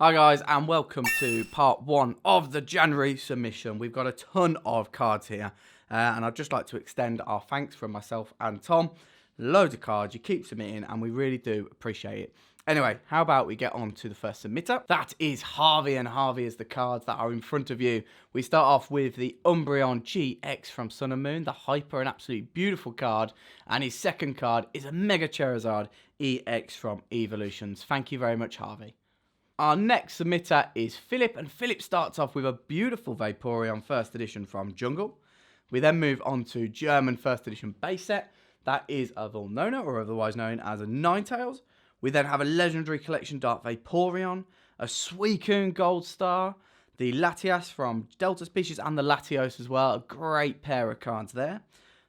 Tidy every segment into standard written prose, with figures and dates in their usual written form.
Hi guys, and welcome to part 1 of the January submission. We've got a ton of cards here, and I'd just like to extend our thanks from myself and Tom. Loads of cards, you keep submitting, and we really do appreciate it. Anyway, how about we get on to the first submitter? That is Harvey, and Harvey is the cards that are in front of you. We start off with the Umbreon GX from Sun and Moon, the Hyper, an absolutely beautiful card, and his second card is a Mega Charizard EX from Evolutions. Thank you very much, Harvey. Our next submitter is Philipp, and Philipp starts off with a beautiful Vaporeon first edition from Jungle. We then move on to German first edition base set. That is a Volnona, or otherwise known as a Ninetales. We then have a legendary collection Dark Vaporeon, a Suicune Gold Star, the Latias from Delta Species, and the Latios as well. A great pair of cards there.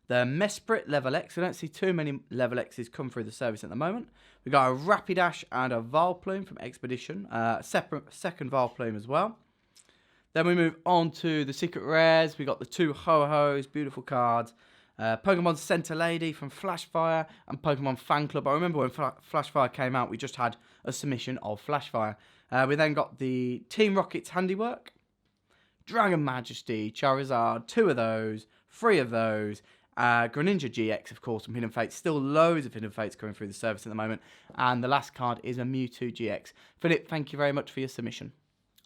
The Mesprit Level X. I don't see too many Level X's come through the service at the moment. We got a Rapidash and a Vileplume from Expedition. Second Vileplume as well. Then we move on to the Secret Rares. We got the two Ho-Ho's, beautiful cards. Pokemon Center Lady from Flashfire and Pokemon Fan Club. I remember when Flashfire came out, we just had a submission of Flashfire. We then got the Team Rocket's Handiwork. Dragon Majesty, Charizard, 2 of those, 3 of those. Greninja GX, of course, from Hidden Fates. Still loads of Hidden Fates coming through the service at the moment. And the last card is a Mewtwo GX. Philip, thank you very much for your submission.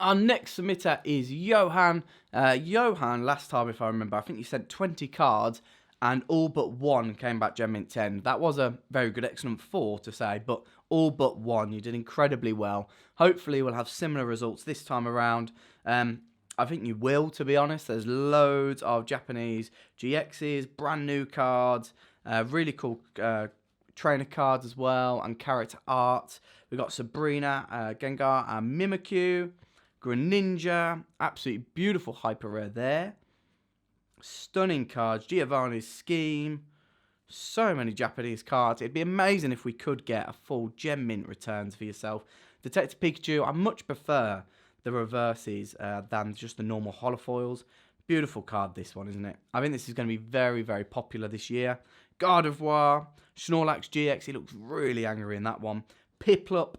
Our next submitter is Johan. Johan, last time, if I remember, I think you sent 20 cards and all but 1 came back Gem Mint 10. That was a very good, excellent 4 to say, but all but 1. You did incredibly well. Hopefully, we'll have similar results this time around. I think you will, to be honest. There's loads of Japanese GXs, brand new cards, really cool trainer cards as well, and character art. We've got Sabrina, Gengar, and Mimikyu, Greninja, absolutely beautiful hyper rare there. Stunning cards, Giovanni's Scheme, so many Japanese cards. It'd be amazing if we could get a full Gem Mint returns for yourself. Detective Pikachu, I much prefer the reverses than just the normal holofoils. Beautiful card, this one, isn't it? I think this is going to be very, very popular this year. Gardevoir, Snorlax GX, he looks really angry in that one. Piplup,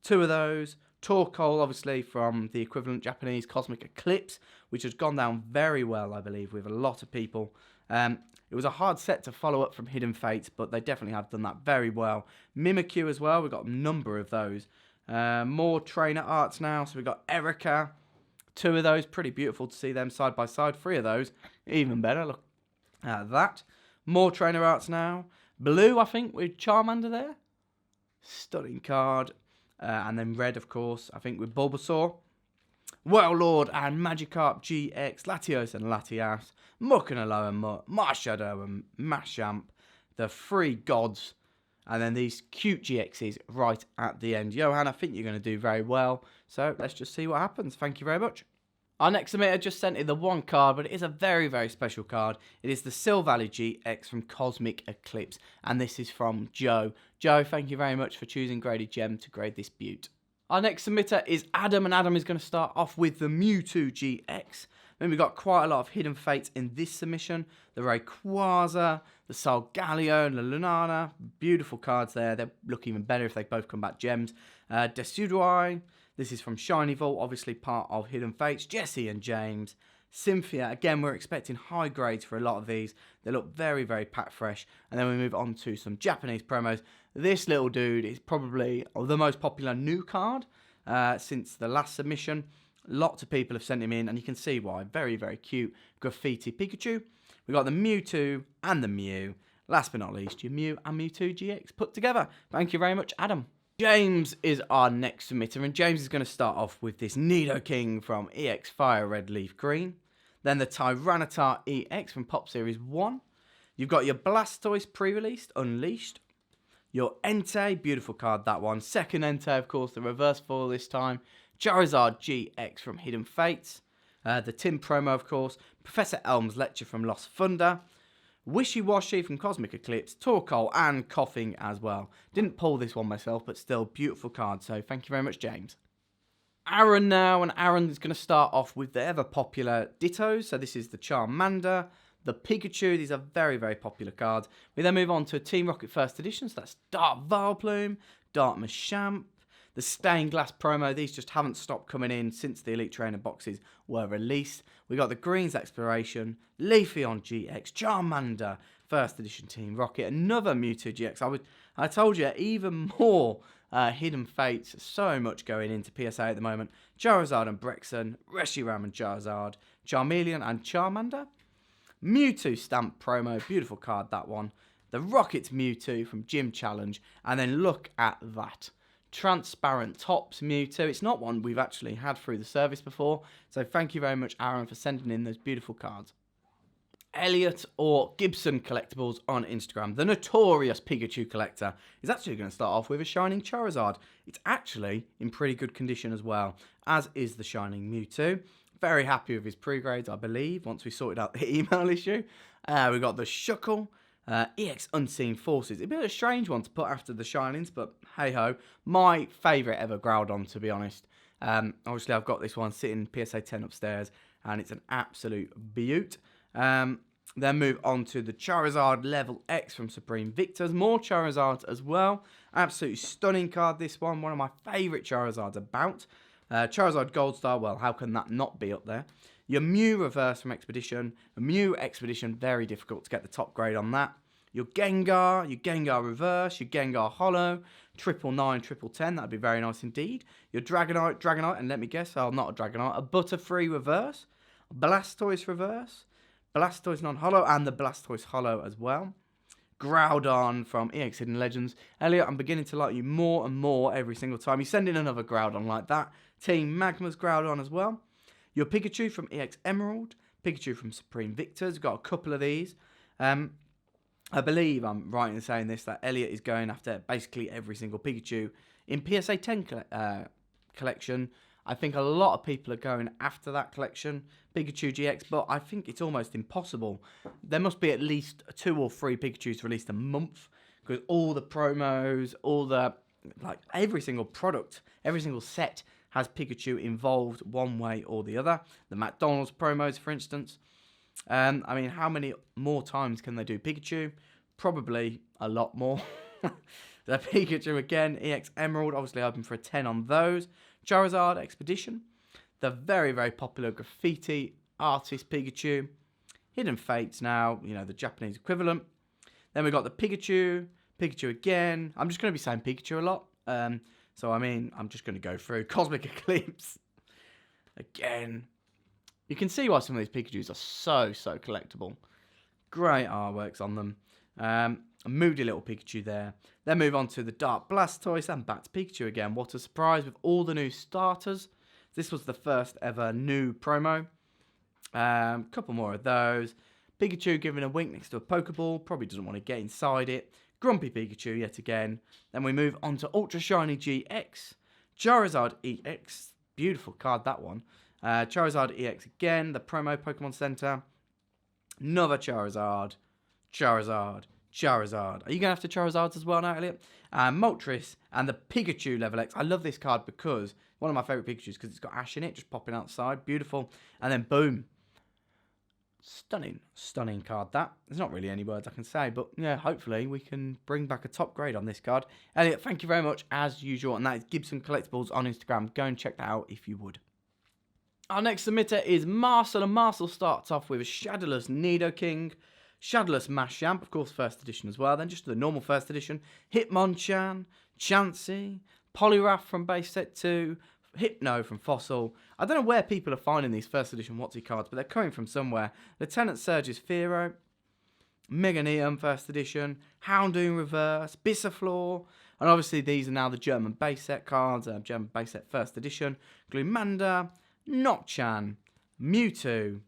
2 of those. Torkoal, obviously, from the equivalent Japanese Cosmic Eclipse, which has gone down very well, I believe, with a lot of people. It was a hard set to follow up from Hidden Fates, but they definitely have done that very well. Mimikyu as well, we've got a number of those. More trainer arts now. So we've got Erica. 2 of those. Pretty beautiful to see them side by side. 3 of those. Even better. Look at that. More trainer arts now. Blue, I think, with Charmander there. Stunning card. And then red, of course, I think, with Bulbasaur. Warlord and Magikarp GX. Latios and Latias. Mukkanalo and Muk. Marshadow and Machamp. The 3 gods. And then these cute GXs right at the end. Johan, I think you're going to do very well. So let's just see what happens. Thank you very much. Our next submitter just sent in the 1 card, but it is a very, very special card. It is the Sil Valley GX from Cosmic Eclipse. And this is from Joe. Joe, thank you very much for choosing Graded Gem to grade this beaut. Our next submitter is Adam, and Adam is going to start off with the Mewtwo GX. Then we've got quite a lot of Hidden Fates in this submission. The Rayquaza, the Solgaleo, the Lunana. Beautiful cards there. They look even better if they both come back gems. Decidueye. This is from Shiny Vault, obviously part of Hidden Fates. Jesse and James. Cynthia. Again, we're expecting high grades for a lot of these. They look very, very pack fresh. And then we move on to some Japanese promos. This little dude is probably the most popular new card since the last submission. Lots of people have sent him in, and you can see why. Very, very cute. Graffiti Pikachu. We've got the Mewtwo and the Mew. Last but not least, your Mew and Mewtwo GX put together. Thank you very much, Adam. James is our next submitter, and James is going to start off with this Nidoking from EX Fire Red Leaf Green. Then the Tyranitar EX from Pop Series 1. You've got your Blastoise pre-released, Unleashed. Your Entei, beautiful card, that one. Second Entei, of course, the reverse foil this time. Charizard GX from Hidden Fates. The Tim promo, of course. Professor Elm's Lecture from Lost Thunder. Wishy Washy from Cosmic Eclipse. Torkoal and Coughing as well. Didn't pull this one myself, but still beautiful card. So thank you very much, James. Aaron now, and Aaron is going to start off with the ever popular Dittos. So this is the Charmander, the Pikachu. These are very, very popular cards. We then move on to Team Rocket First Edition. So that's Dark Vileplume, Dark Machamp, The stained glass promo, these just haven't stopped coming in since the Elite Trainer boxes were released. We got the Greens Exploration, Leafeon GX, Charmander, first edition Team Rocket, another Mewtwo GX. I told you, even more Hidden Fates, so much going into PSA at the moment. Charizard and Brexen, Reshiram and Charizard, Charmeleon and Charmander. Mewtwo stamp promo, beautiful card that one. The Rockets Mewtwo from Gym Challenge, and then look at that. Transparent Tops Mewtwo. It's not one we've actually had through the service before, so thank you very much, Aaron, for sending in those beautiful cards. Elliot or Gibson Collectibles on Instagram. The notorious Pikachu collector is actually going to start off with a Shining Charizard. It's actually in pretty good condition as well, as is the Shining Mewtwo. Very happy with his pre-grades, I believe, once we sorted out the email issue. We got the Shuckle. EX Unseen Forces. It's a bit of a strange one to put after the Shinings, but hey-ho. My favourite ever Groudon, to be honest. Obviously, I've got this one sitting PSA 10 upstairs, and it's an absolute beaut. Then move on to the Charizard Level X from Supreme Victors. More Charizards as well. Absolutely stunning card, this one. One of my favourite Charizards about. Charizard Gold Star, well, how can that not be up there? Your Mew Reverse from Expedition. A Mew Expedition, very difficult to get the top grade on that. Your Gengar Reverse, your Gengar Hollow, 999, 1010, that'd be very nice indeed. Your Dragonite, and let me guess, oh, not a Dragonite, a Butterfree Reverse, Blastoise Reverse, Blastoise Non-Hollow, and the Blastoise Hollow as well. Groudon from EX Hidden Legends. Elliot, I'm beginning to like you more and more every single time you send in another Groudon like that. Team Magma's Groudon as well. Your Pikachu from EX Emerald, Pikachu from Supreme Victors, got a couple of these. I believe I'm right in saying this, that Elliot is going after basically every single Pikachu in PSA 10 collection. I think a lot of people are going after that collection, Pikachu GX, but I think it's almost impossible. There must be at least 2 or 3 Pikachus released a month, because all the promos, every single product, every single set has Pikachu involved one way or the other. The McDonald's promos, for instance. I mean, how many more times can they do Pikachu? Probably a lot more. The Pikachu again, EX Emerald, obviously open for a 10 on those. Charizard Expedition. The very, very popular Graffiti Artist Pikachu. Hidden Fates now, you know, the Japanese equivalent. Then we've got the Pikachu again. I'm just going to be saying Pikachu a lot. So, I mean, I'm just going to go through. Cosmic Eclipse. Again. You can see why some of these Pikachus are so collectible. Great artworks on them. A moody little Pikachu there. Then move on to the Dark Blastoise and back to Pikachu again. What a surprise with all the new starters. This was the first ever new promo. Couple more of those. Pikachu giving a wink next to a Pokeball. Probably doesn't want to get inside it. Grumpy Pikachu yet again. Then we move on to Ultra Shiny GX. Charizard EX. Beautiful card, that one. Charizard EX again. The promo Pokemon Center. Another Charizard. Are you going after Charizards as well now, Elliot? Moltres and the Pikachu Level X. I love this card because one of my favourite Pikachus, because it's got Ash in it, just popping outside. Beautiful. And then boom. Stunning card that. There's not really any words I can say, but yeah, hopefully we can bring back a top grade on this card. Elliot, thank you very much as usual, and that is Gibson Collectibles on Instagram. Go and check that out if you would. Our next submitter is Marcel, and Marcel starts off with a Shadowless Nidoking, Shadowless Machamp, of course, first edition as well. Then just the normal first edition, Hitmonchan, Chansey, Poliwrath from base set 2, Hypno from Fossil. I don't know where people are finding these first edition WOTCS cards, but they're coming from somewhere. Lieutenant Surge's Fearow, Meganium first edition, Houndoom Reverse, Bisaflor, and obviously these are now the German base set cards, German base set first edition, Glumanda, Nochan, Mewtwo,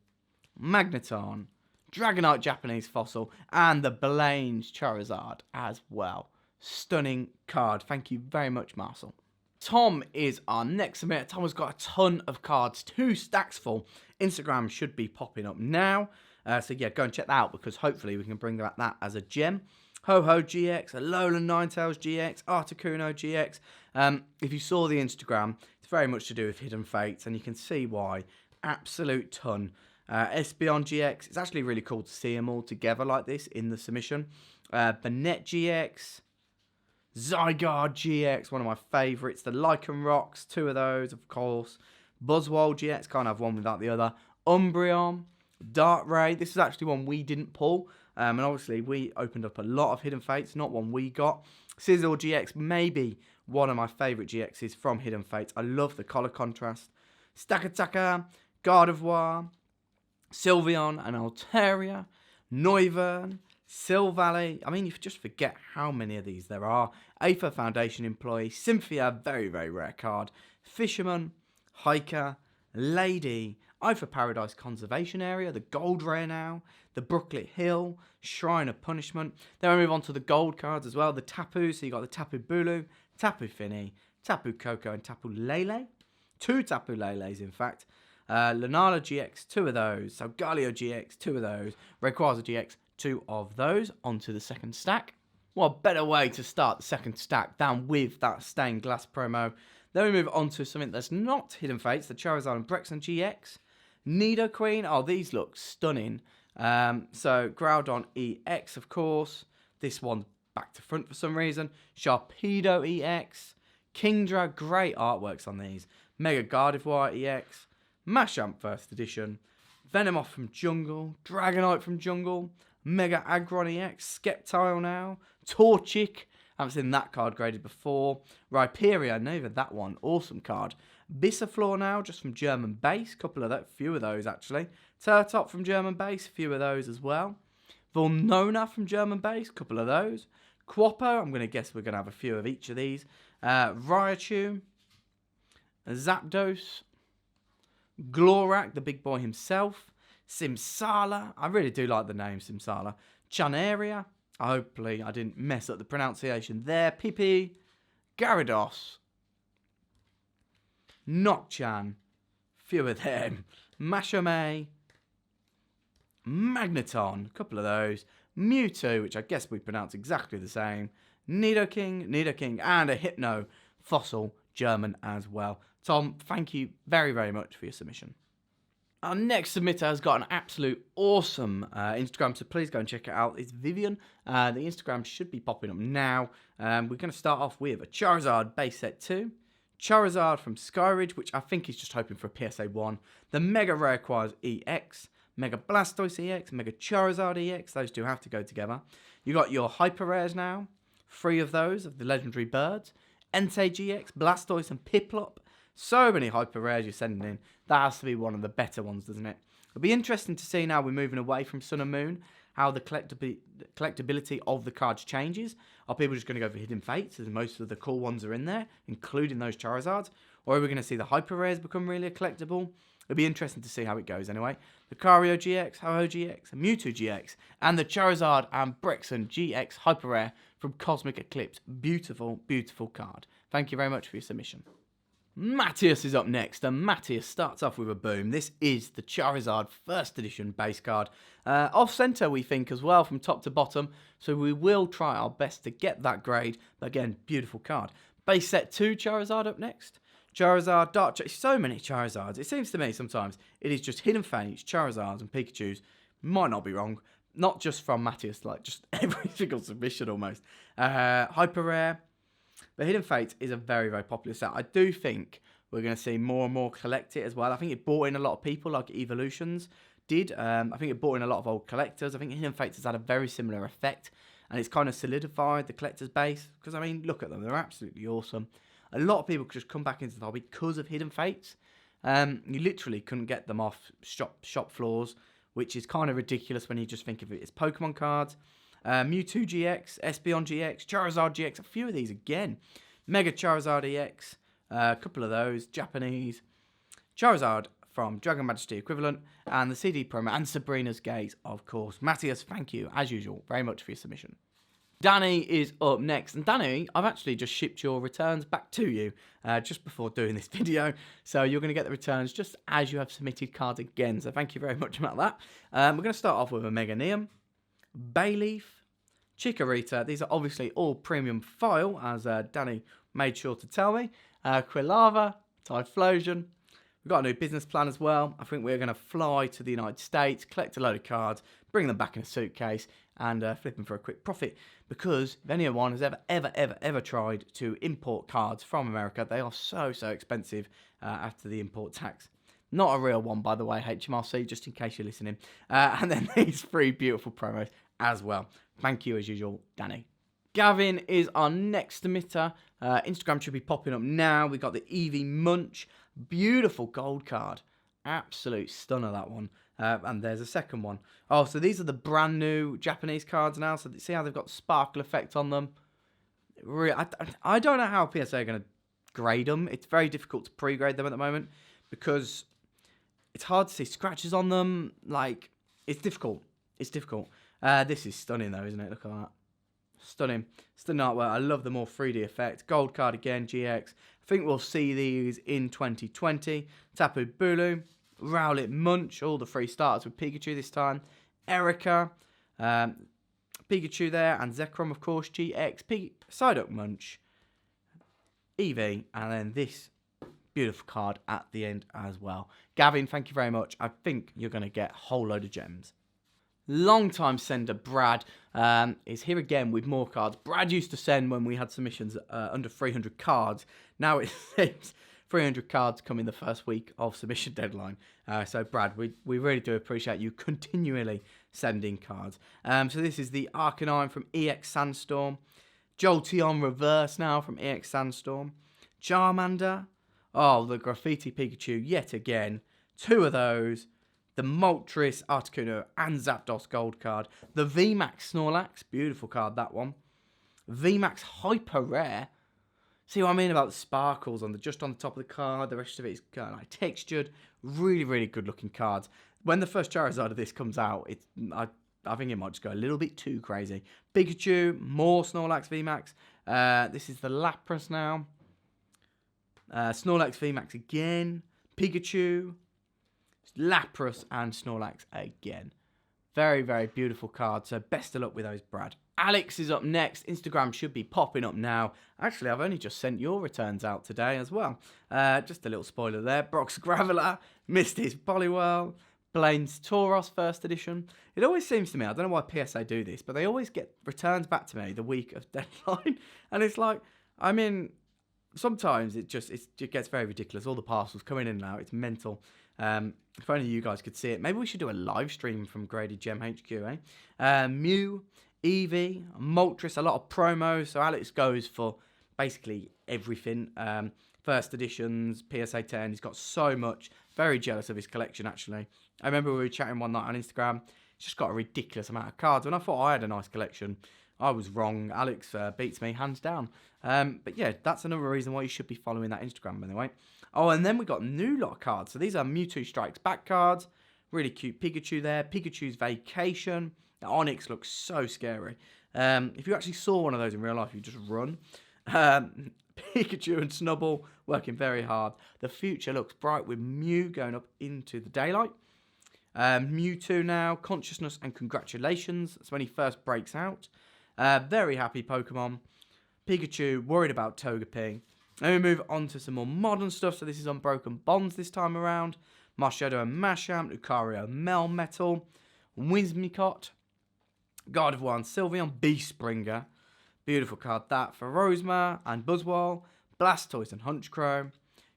Magneton, Dragonite Japanese Fossil, and the Blaine's Charizard as well. Stunning card. Thank you very much, Marcel. Tom is our next submitter. Tom has got a ton of cards, 2 stacks full. Instagram should be popping up now. So yeah, go and check that out, because hopefully we can bring back that as a gem. Ho-Ho GX, Alolan Ninetales GX, Articuno GX. If you saw the Instagram, it's very much to do with Hidden Fates, and you can see why. Absolute ton. Espeon GX, it's actually really cool to see them all together like this in the submission. Banette GX. Zygarde GX, one of my favourites. The Lycanrocs, 2 of those, of course. Buzzwole GX, can't have one without the other. Umbreon, Darkrai. This is actually one we didn't pull. And obviously, we opened up a lot of Hidden Fates, not one we got. Sizzle GX, maybe one of my favourite GXs from Hidden Fates. I love the colour contrast. Stakataka, Gardevoir, Sylveon and Altaria, Noivern, Silvally. I mean, you just forget how many of these there are. Aether Foundation employee, Cynthia, very, very rare card. Fisherman, Hiker, Lady, Aether Paradise Conservation Area, the Gold Rare now, the Brooklet Hill, Shrine of Punishment. Then we move on to the gold cards as well. The Tapu, so you got the Tapu Bulu, Tapu Fini, Tapu Koko and Tapu Lele. 2 Tapu Leles, in fact. Lunala GX, 2 of those. Solgaleo GX, 2 of those. Rayquaza GX, 2 of those. Onto the second stack. What better way to start the second stack than with that stained glass promo. Then we move on to something that's not Hidden Fates. The Charizard and Brexon GX. Nidoqueen. Oh, these look stunning. So Groudon EX, of course. This one's back to front for some reason. Sharpedo EX. Kingdra, great artworks on these. Mega Gardevoir EX, Machamp First Edition, Venomoth from Jungle, Dragonite from Jungle, Mega Aggron EX, Sceptile now, Torchic, I haven't seen that card graded before, Rhyperior, neither that one, awesome card, Bisaflor now, just from German base, few of those actually, Turtop from German base, few of those as well, Volnona from German base, couple of those, Quapo, I'm going to guess we're going to have a few of each of these, Raichu, Zapdos, Glorak, the big boy himself, Simsala, I really do like the name Simsala, Chanaria, hopefully I didn't mess up the pronunciation there, Pippi, Gyarados, Nocturne, few of them, Mashome, Magneton, a couple of those, Mewtwo, which I guess we pronounce exactly the same, Nidoking, and a Hypno, Fossil, German as well. Tom, thank you very, very much for your submission. Our next submitter has got an absolute awesome Instagram, so please go and check it out. It's Vivian. The Instagram should be popping up now. We're going to start off with a Charizard base set 2, Charizard from Skyridge, which I think he's just hoping for a PSA 1, the Mega Rayquaza EX, Mega Blastoise EX, Mega Charizard EX, those two have to go together. You got your Hyper Rares now, 3 of those, of the legendary birds, Entei GX, Blastoise and Piplup. So many Hyper Rares you're sending in. That has to be one of the better ones, doesn't it? It'll be interesting to see now we're moving away from Sun and Moon, how the collectability of the cards changes. Are people just going to go for Hidden Fates, as most of the cool ones are in there, including those Charizards? Or are we going to see the Hyper Rares become really collectible? It'll be interesting to see how it goes anyway. The Lucario GX, Ho-Oh GX, Mewtwo GX, and the Charizard and Brexon GX Hyper Rare from Cosmic Eclipse. Beautiful, beautiful card. Thank you very much for your submission. Mateusz is up next, and Mateusz starts off with a boom. This is the Charizard First Edition base card. Off-centre, we think, as well, from top to bottom, so we will try our best to get that grade. But again, beautiful card. Base set 2 Charizard up next. Charizard, Dark so many Charizards. It seems to me sometimes it is just Hidden Fates, Charizards and Pikachus. Might not be wrong. Not just from Mateusz, like just every single submission almost. Hyper Rare. But Hidden Fates is a very, very popular set. I do think we're going to see more and more collect it as well. I think it brought in a lot of people like Evolutions did. I think it brought in a lot of old collectors. I think Hidden Fates has had a very similar effect. And it's kind of solidified the collector's base. Because, I mean, look at them. They're absolutely awesome. A lot of people could just come back into the hobby because of Hidden Fates. You literally couldn't get them off shop floors, which is kind of ridiculous when you just think of it as Pokemon cards. Mewtwo GX, Espeon GX, Charizard GX, a few of these again. Mega Charizard EX, a couple of those, Japanese. Charizard from Dragon Majesty equivalent, and the CD promo, and Sabrina's Gaze, of course. Mateusz, thank you, as usual, very much for your submission. Danny is up next, and Danny, I've actually just shipped your returns back to you just before doing this video, so you're going to get the returns just as you have submitted cards again, so thank you very much about that. We're going to start off with a Mega Neum, Bayleaf, Chikorita. These are obviously all premium foil, as Danny made sure to tell me. Quilava, Typhlosion. We've got a new business plan as well. I think we're going to fly to the United States, collect a load of cards, bring them back in a suitcase, and flipping for a quick profit, because if anyone has ever tried to import cards from America, they are so expensive after the import tax. Not a real one, by the way, HMRC, just in case you're listening. And then these 3 beautiful promos as well. Thank you, as usual, Danny. Gavin is our next submitter. Instagram should be popping up now. We got the Eevee Munch. Beautiful gold card. Absolute stunner, that one. And there's a second one. Oh, so these are the brand new Japanese cards now. So see how they've got the sparkle effect on them? I don't know how PSA are going to grade them. It's very difficult to pre-grade them at the moment because it's hard to see scratches on them. Like, it's difficult. It's difficult. This is stunning, though, isn't it? Look at that. Stunning. Stunning artwork. I love the more 3D effect. Gold card again, GX. I think we'll see these in 2020. Tapu Bulu. Rowlet Munch. All the 3 starters with Pikachu this time. Erica. Pikachu there. And Zekrom, of course. GX. Psyduck Munch. Eevee. And then this beautiful card at the end as well. Gavin, thank you very much. I think you're going to get a whole load of gems. Long-time sender Brad is here again with more cards. Brad used to send when we had submissions under 300 cards. Now it seems 300 cards come in the first week of submission deadline. So Brad, we really do appreciate you continually sending cards. So this is the Arcanine from EX Sandstorm. Jolteon Reverse now from EX Sandstorm. Charmander. Oh, the Graffiti Pikachu yet again. 2 of those. The Moltres, Articuno, and Zapdos gold card. The VMAX Snorlax. Beautiful card, that one. VMAX Hyper Rare. See what I mean about the sparkles just on the top of the card. The rest of it is kind of like textured. Really good looking cards. When the first Charizard of this comes out, I think it might just go a little bit too crazy. Pikachu, more Snorlax VMAX. This is the Lapras now. Snorlax VMAX again. Pikachu. Lapras and Snorlax again. Very beautiful card. So best of luck with those, Brad. Alex is up next. Instagram should be popping up now. Actually, I've only just sent your returns out today as well. Just a little spoiler there. Brock's Graveler, Misty's Poliwhirl, Blaine's Tauros first edition. It always seems to me, I don't know why PSA do this, but they always get returns back to me the week of deadline. And it's like, I mean, sometimes it gets very ridiculous. All the parcels coming in and out. It's mental. If only you guys could see it. Maybe we should do a live stream from Graded Gem HQ, eh? Mew, Eevee, Moltres, a lot of promos. So Alex goes for basically everything. First editions, PSA 10. He's got so much. Very jealous of his collection, actually. I remember we were chatting one night on Instagram. He's just got a ridiculous amount of cards. And I thought I had a nice collection. I was wrong. Alex beats me hands down. But yeah, that's another reason why you should be following that Instagram, by the way. Oh, and then we got a new lot of cards. So these are Mewtwo Strikes Back cards. Really cute Pikachu there. Pikachu's Vacation. The Onyx looks so scary. If you actually saw one of those in real life, you just run. Pikachu and Snubbull working very hard. The future looks bright with Mew going up into the daylight. Mewtwo now. Consciousness and Congratulations. That's when he first breaks out. Very happy Pokemon. Pikachu worried about Togepi. Then we move on to some more modern stuff. So this is Unbroken Bonds this time around. Marshadow and Machamp. Lucario Melmetal. Whimsicott. Gardevoir and Sylveon. Beastspringer. Beautiful card that for Rosemar and Buzzwole. Blastoise and Hunchcrow.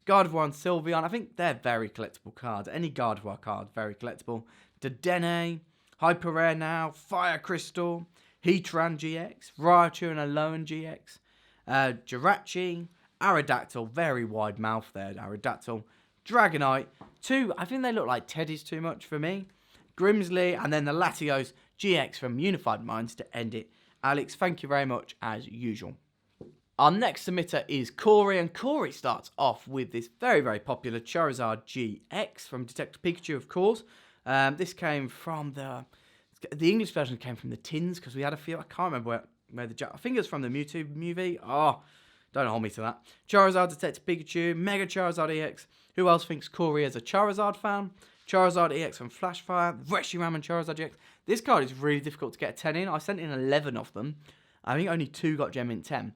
Gardevoir and Sylveon. I think they're very collectible cards. Any Gardevoir card, very collectible. Dedenne. Hyper Rare now. Fire Crystal. Heatran GX. Raichu and Alolan GX. Jirachi. Aerodactyl. Very wide mouth there, Aerodactyl. Dragonite. 2, I think they look like Teddies too much for me. Grimsley. And then the Latios GX from Unified Minds to end it. Alex, thank you very much as usual. Our next submitter is Cory, and Cory starts off with this very popular Charizard GX from Detective Pikachu, of course. This came from the English version came from the tins because we had a few. I can't remember where I think it was from the Mewtwo movie. Oh, don't hold me to that. Charizard Detective Pikachu, Mega Charizard EX. Who else thinks Cory is a Charizard fan? Charizard EX from Flashfire, Reshiram and Charizard GX. This card is really difficult to get a 10 in. I sent in 11 of them. I think only 2 got Gem in 10.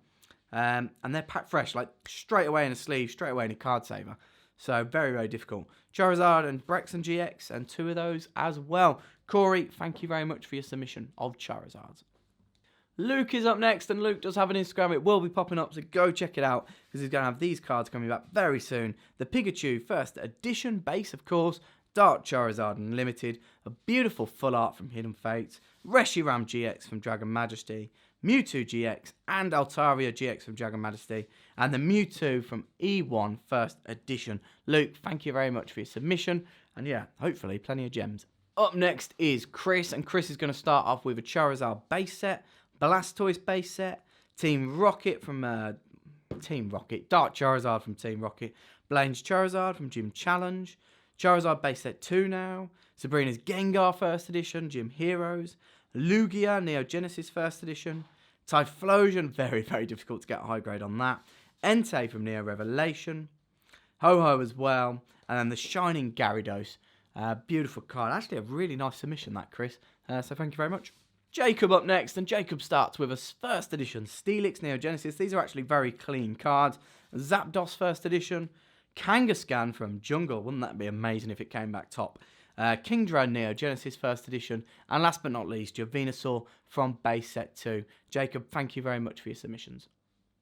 And they're packed fresh, like straight away in a sleeve, straight away in a card saver. So very difficult. Charizard and Brexen GX, and 2 of those as well. Cory, thank you very much for your submission of Charizard. Luke is up next, and Luke does have an Instagram. It will be popping up, so go check it out, because he's going to have these cards coming back very soon. The Pikachu First Edition base, of course, Dark Charizard Unlimited, a beautiful full art from Hidden Fates, Reshiram GX from Dragon Majesty, Mewtwo GX and Altaria GX from Dragon Majesty, and the Mewtwo from E1 First Edition. Luke, thank you very much for your submission, and yeah, hopefully plenty of gems. Up next is Chris, and Chris is going to start off with a Charizard base set, Blastoise base set, Team Rocket from Dark Charizard from Team Rocket, Blaine's Charizard from Gym Challenge, Charizard base set 2 now, Sabrina's Gengar First Edition, Gym Heroes, Lugia Neo Genesis First Edition, Typhlosion, very, very difficult to get a high grade on that, Entei from Neo Revelation, Ho-Ho as well, and then the Shining Gyarados. Beautiful card. Actually, a really nice submission, that, Chris. So thank you very much. Jacob up next, and Jacob starts with a First Edition Steelix Neo Genesis. These are actually very clean cards. Zapdos First Edition, Kangaskhan from Jungle. Wouldn't that be amazing if it came back top? Kingdra Neo Genesis First Edition, and last but not least, your Venusaur from base set 2. Jacob, thank you very much for your submissions.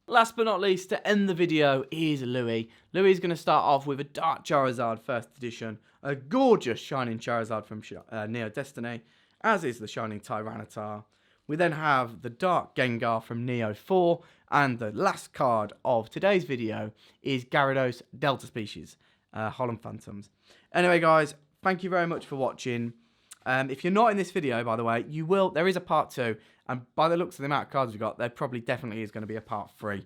Last but not least, to end the video, is Louis. Louis is going to start off with a Dark Charizard First Edition, a gorgeous Shining Charizard from Neo Destiny, as is the Shining Tyranitar. We then have the Dark Gengar from Neo 4, and the last card of today's video is Gyarados Delta Species, Holland Phantoms. Anyway, guys, thank you very much for watching. If you're not in this video, by the way, you will. There is a part 2, and by the looks of the amount of cards we've got, there probably definitely is going to be a part 3,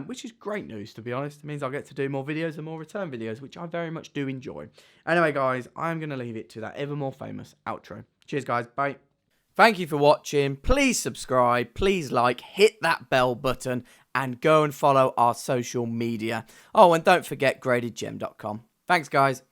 which is great news, to be honest. It means I'll get to do more videos and more return videos, which I very much do enjoy. Anyway, guys, I'm going to leave it to that ever more famous outro. Cheers, guys. Bye. Thank you for watching. Please subscribe, please like, hit that bell button, and go and follow our social media. Oh, and don't forget gradedgem.com. Thanks, guys.